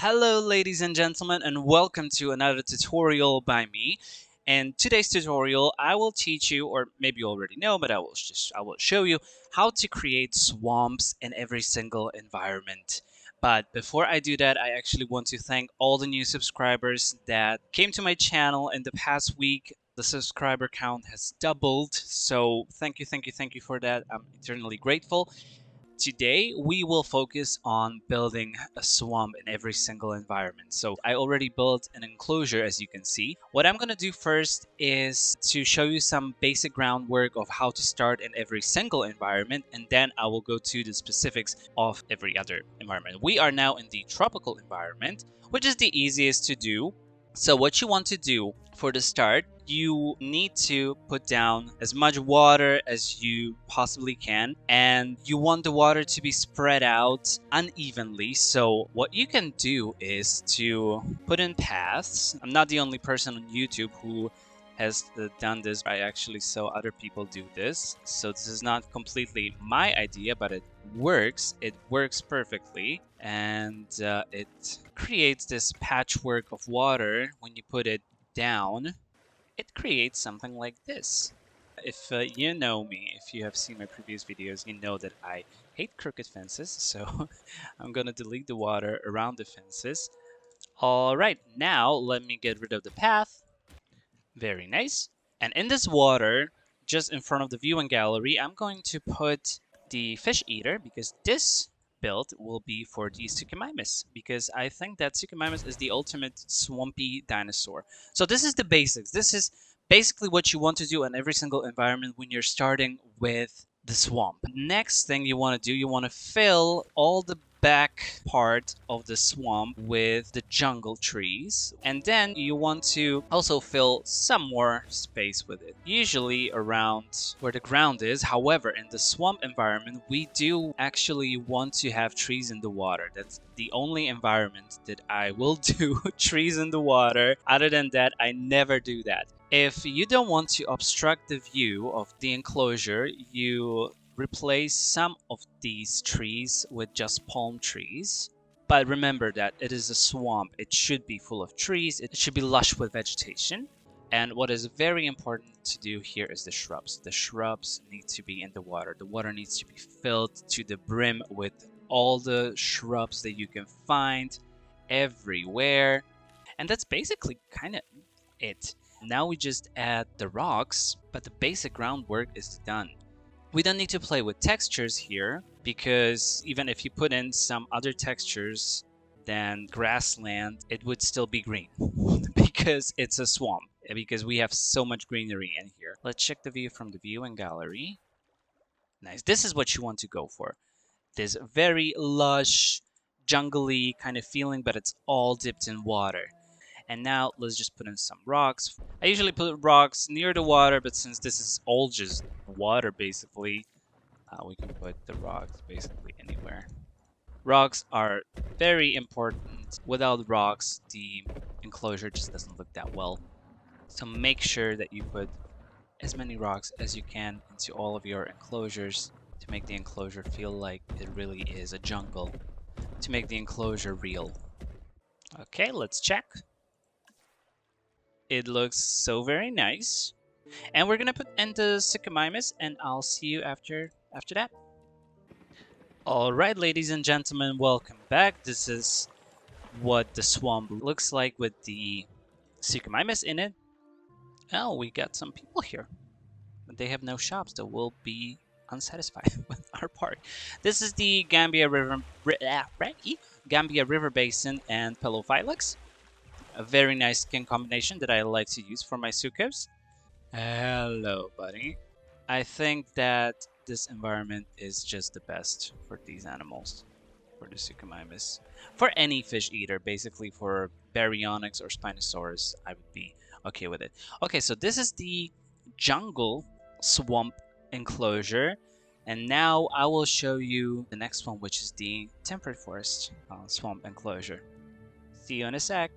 Hello ladies and gentlemen, and welcome to another tutorial by me. In today's tutorial I will teach you, or maybe you already know, but I will show you how to create swamps in every single environment. But before I do that, I actually want to thank all the new subscribers that came to my channel in the past week. The subscriber count has doubled, so thank you for that. I'm eternally grateful. Today, we will focus on building a swamp in every single environment. So I already built an enclosure, as you can see. What I'm going to do first is to show you some basic groundwork of how to start in every single environment, and then I will go to the specifics of every other environment. We are now in the tropical environment, which is the easiest to do. So what you want to do for the start, you need to put down as much water as you possibly can, and you want the water to be spread out unevenly. So what you can do is to put in paths. I'm not the only person on YouTube who has done this. I actually saw other people do this. So this is not completely my idea, but it works. It works perfectly. And it creates this patchwork of water. When you put it down, it creates something like this. If you know me, if you have seen my previous videos, you know that I hate crooked fences. So I'm going to delete the water around the fences. All right, now let me get rid of the path. Very nice. And in this water, just in front of the viewing gallery, I'm going to put the fish eater, because this build will be for the Suchomimus, because I think that Suchomimus is the ultimate swampy dinosaur. So this is the basics. This is basically what you want to do in every single environment when you're starting with the swamp. Next thing you want to do, you want to fill all the back part of the swamp with the jungle trees, and then you want to also fill some more space with it, usually around where the ground is. However, in the swamp environment, we do actually want to have trees in the water. That's the only environment that I will do trees in the water. Other than that, I never do that. If you don't want to obstruct the view of the enclosure, you replace some of these trees with just palm trees. But remember that it is a swamp. It should be full of trees. It should be lush with vegetation. And what is very important to do here is the shrubs. The shrubs need to be in the water. The water needs to be filled to the brim with all the shrubs that you can find everywhere. And that's basically kind of it. Now we just add the rocks, but the basic groundwork is done. We don't need to play with textures here, because even if you put in some other textures than grassland, it would still be green because it's a swamp, because we have so much greenery in here. Let's check the view from the viewing gallery. Nice. This is what you want to go for. This very lush, jungly kind of feeling, but it's all dipped in water. And now let's just put in some rocks. I usually put rocks near the water, but since this is all just water basically, we can put the rocks basically anywhere. Rocks are very important. Without rocks, the enclosure just doesn't look that well. So make sure that you put as many rocks as you can into all of your enclosures to make the enclosure feel like it really is a jungle, to make the enclosure real. Okay, let's check. It looks so very nice. And we're gonna put in the Suchomimus, and I'll see you after that. Alright, ladies and gentlemen, welcome back. This is what the swamp looks like with the Suchomimus in it. Oh, we got some people here. They have no shops, that will be unsatisfied with our part. This is the Gambia River Basin and Pelophylax. A very nice skin combination that I like to use for my Suchos. Hello, buddy. I think that this environment is just the best for these animals, for the Suchomimus. For any fish eater, basically for Baryonyx or Spinosaurus, I would be okay with it. Okay, so this is the jungle swamp enclosure. And now I will show you the next one, which is the temperate forest swamp enclosure. See you in a sec.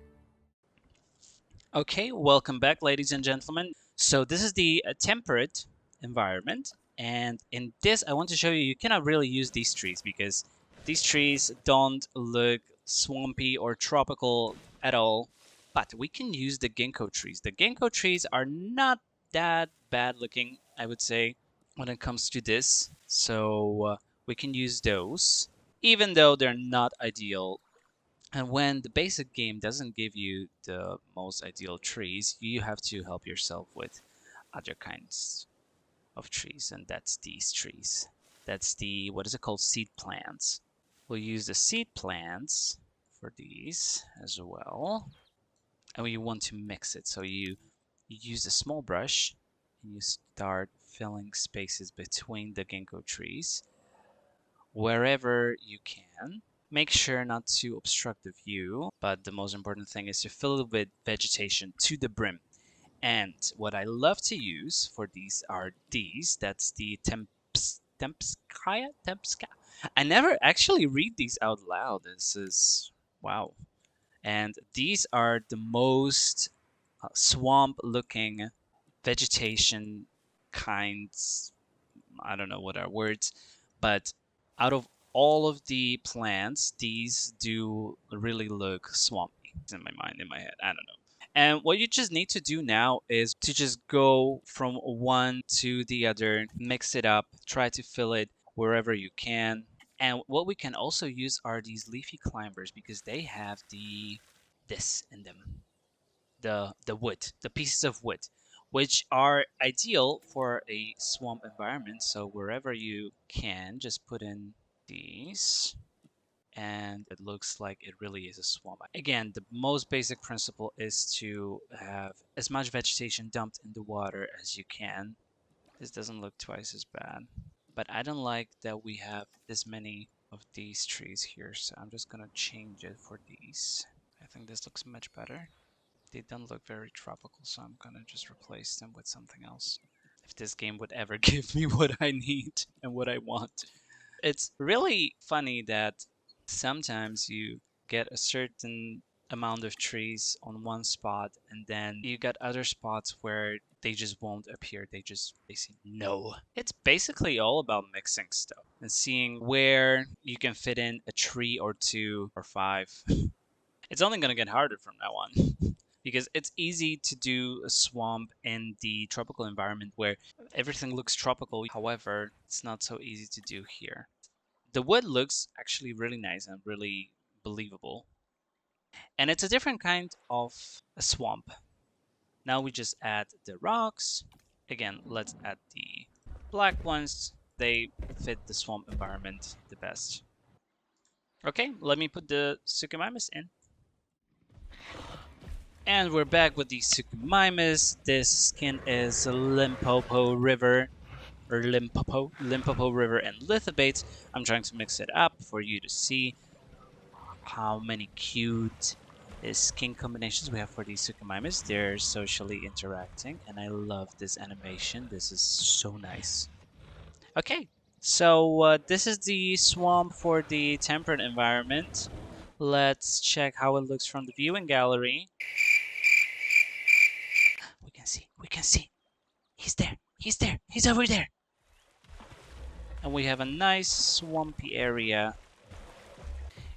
Okay, welcome back, ladies and gentlemen. So this is the temperate environment, and in this I want to show you cannot really use these trees, because these trees don't look swampy or tropical at all, but we can use the ginkgo trees. The ginkgo trees are not that bad looking, I would say, when it comes to this. So we can use those, even though they're not ideal. And when the basic game doesn't give you the most ideal trees, you have to help yourself with other kinds of trees, and that's these trees. That's the, what is it called? Seed plants. We'll use the seed plants for these as well. And we want to mix it. So you use a small brush and you start filling spaces between the ginkgo trees wherever you can. Make sure not to obstruct the view, but the most important thing is to fill it with vegetation to the brim. And what I love to use for these are these. That's the Tempska. I never actually read these out loud. This is wow. And these are the most swamp-looking vegetation kinds. I don't know what are words, but out of all of the plants, these do really look swampy. It's in my mind, in my head. I don't know. And what you just need to do now is to just go from one to the other, mix it up, try to fill it wherever you can. And what we can also use are these leafy climbers because they have this in them, the wood, the pieces of wood, which are ideal for a swamp environment. So wherever you can, just put in these and it looks like it really is a swamp. Again, the most basic principle is to have as much vegetation dumped in the water as you can. This doesn't look twice as bad, but I don't like that we have this many of these trees here, so I'm just gonna change it for these. I think this looks much better. They don't look very tropical, so I'm gonna just replace them with something else. If this game would ever give me what I need and what I want. It's really funny that sometimes you get a certain amount of trees on one spot and then you got other spots where they just won't appear. They say no. It's basically all about mixing stuff and seeing where you can fit in a tree or two or five. It's only going to get harder from now on. Because it's easy to do a swamp in the tropical environment where everything looks tropical. However, it's not so easy to do here. The wood looks actually really nice and really believable. And it's a different kind of a swamp. Now we just add the rocks. Again, let's add the black ones. They fit the swamp environment the best. Okay, let me put the Suchomimus in. And we're back with the Suchomimus. This skin is Limpopo River, or Limpopo River and Lithobates. I'm trying to mix it up for you to see how many cute skin combinations we have for these Suchomimus. They're socially interacting, and I love this animation. This is so nice. Okay, so this is the swamp for the temperate environment. Let's check how it looks from the viewing gallery. We can see. He's there, he's over there. And we have a nice swampy area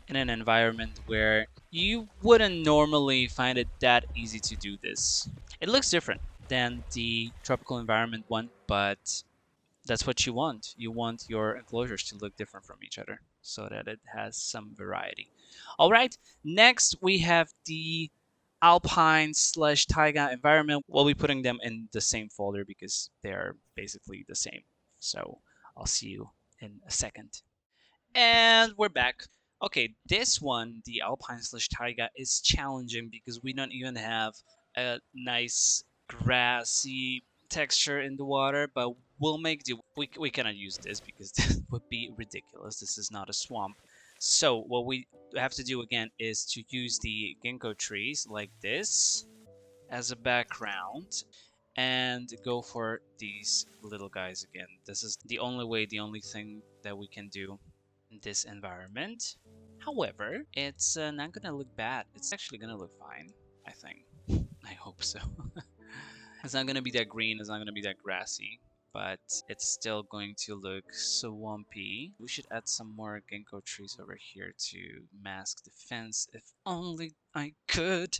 in an environment where you wouldn't normally find it that easy to do this. It looks different than the tropical environment one, but that's what you want. You want your enclosures to look different from each other so that it has some variety. All right, next we have the Alpine slash Taiga environment. We'll be putting them in the same folder because they're basically the same. So I'll see you in a second. And we're back. Okay, this one, the Alpine slash Taiga, is challenging because we don't even have a nice grassy texture in the water, but we'll make do. We cannot use this because this would be ridiculous. This is not a swamp. So what we have to do again is to use the ginkgo trees like this as a background and go for these little guys again. This is the only way, the only thing that we can do in this environment. However, it's not gonna look bad. It's actually gonna look fine, I think. I hope so. It's not gonna be that green, it's not gonna be that grassy. but it's still going to look swampy. We should add some more ginkgo trees over here to mask the fence. If only I could.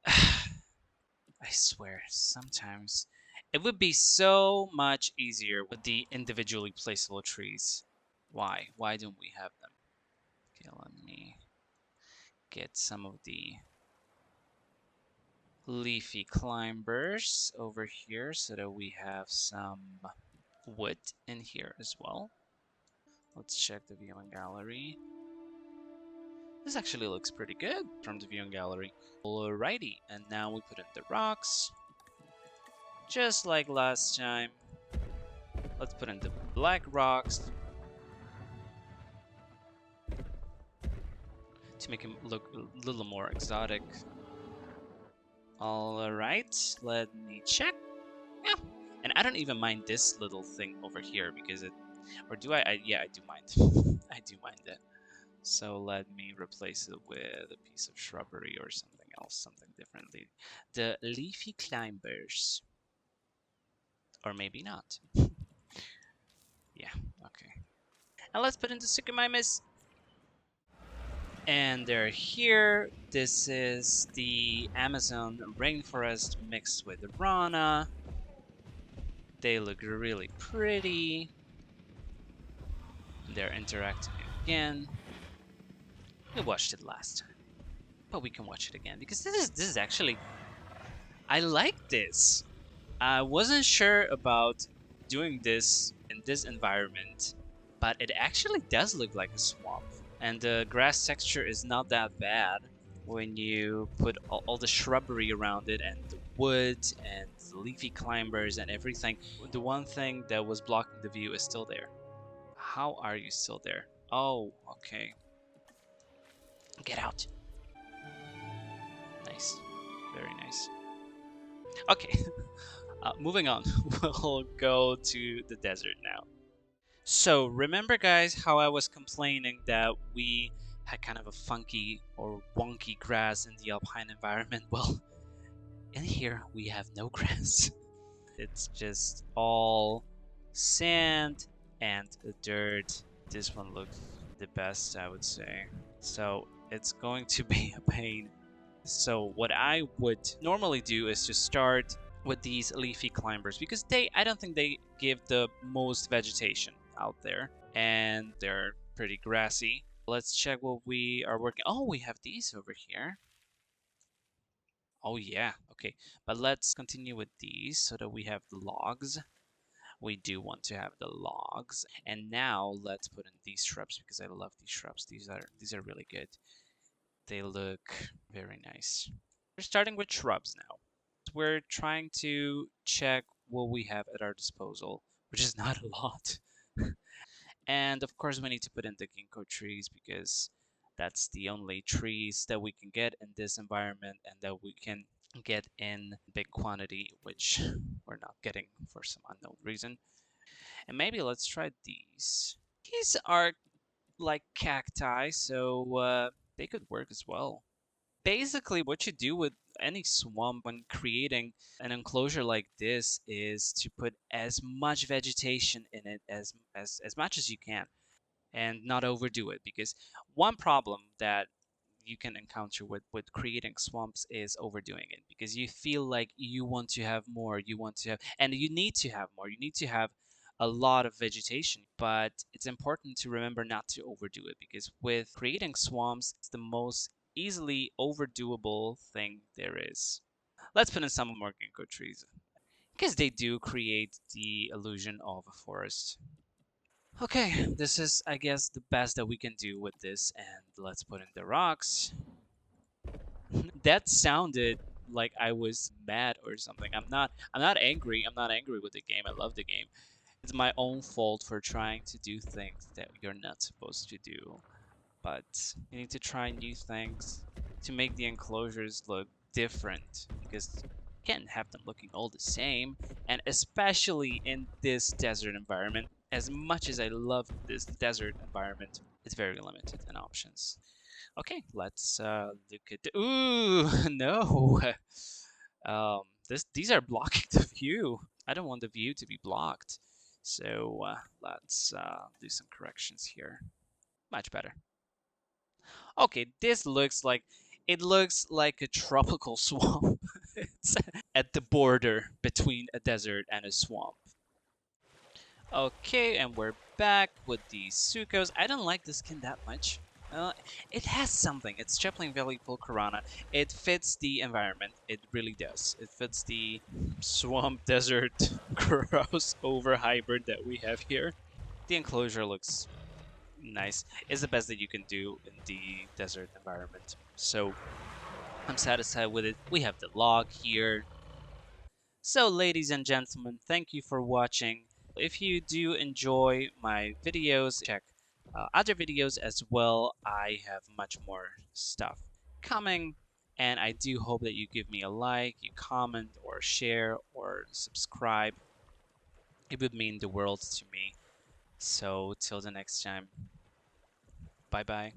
I swear, sometimes it would be so much easier with the individually placeable trees. Why? Why don't we have them? Okay, let me get some of the leafy climbers over here so that we have some wood in here as well. Let's check the viewing gallery. This actually looks pretty good from the viewing gallery. Alrighty, and now we put in the rocks. Just like last time. Let's put in the black rocks to make him look a little more exotic. Alright, let me check. Yeah. And I don't even mind this little thing over here because it... Or do I? Yeah, I do mind. I do mind it. So let me replace it with a piece of shrubbery or something else, something differently. The leafy climbers. Or maybe not. Yeah, okay. And let's put in the Suchomimus. And they're here. This is the Amazon rainforest mixed with the Rana. They look really pretty. They're interacting again. We watched it last time, but we can watch it again because this is actually... I like this. I wasn't sure about doing this in this environment, but it actually does look like a swamp. And the grass texture is not that bad when you put all the shrubbery around it and the wood and the leafy climbers and everything. The one thing that was blocking the view is still there. How are you still there? Oh, okay. Get out. Nice. Very nice. Okay. Moving on. We'll go to the desert now. So remember guys how I was complaining that we had kind of a funky or wonky grass in the Alpine environment? Well, in here we have no grass. It's just all sand and dirt. This one looks the best, I would say. So it's going to be a pain. So what I would normally do is to start with these leafy climbers because I don't think they give the most vegetation out there and they're pretty grassy. Let's check what we are working. Oh, we have these over here. Oh yeah, okay. But let's continue with these so that we have the logs. We do want to have the logs. And now let's put in these shrubs because I love these shrubs. These are really good. They look very nice. We're starting with shrubs now. We're trying to check what we have at our disposal, which is not a lot. And of course we need to put in the ginkgo trees because that's the only trees that we can get in this environment and that we can get in big quantity, which we're not getting for some unknown reason. And maybe let's try these. These are like cacti, so they could work as well. Basically, what you do with any swamp when creating an enclosure like this is to put as much vegetation in it as much as you can and not overdo it, because one problem that you can encounter with creating swamps is overdoing it, because you feel like you want to have more, you want to have, and you need to have more, you need to have a lot of vegetation, but it's important to remember not to overdo it, because with creating swamps, it's the most easily overdoable thing there is. Let's put in some more ginkgo trees, because they do create the illusion of a forest. Okay, this is, I guess, the best that we can do with this, and let's put in the rocks. That sounded like I was mad or something. I'm not angry. I'm not angry with the game. I love the game. It's my own fault for trying to do things that you're not supposed to do. But you need to try new things to make the enclosures look different, because you can't have them looking all the same, and especially in this desert environment. As much as I love this desert environment, it's very limited in options. Okay, let's look at the... Ooh, no. These are blocking the view. I don't want the view to be blocked. So let's do some corrections here. Much better. Okay, this looks like it looks like a tropical swamp. It's at the border between a desert and a swamp. Okay, and we're back with the Sucos. I don't like the skin that much. It has something. It's Chaplain Valley Pulcarana. It fits the environment. It really does. It fits the swamp desert crossover hybrid that we have here. The enclosure looks nice. It's the best that you can do in the desert environment. So I'm satisfied with it. We have the log here. So, ladies and gentlemen, thank you for watching. If you do enjoy my videos, check other videos as well. I have much more stuff coming, and I do hope that you give me a like, you comment, or share, or subscribe. It would mean the world to me. So, till the next time, bye bye.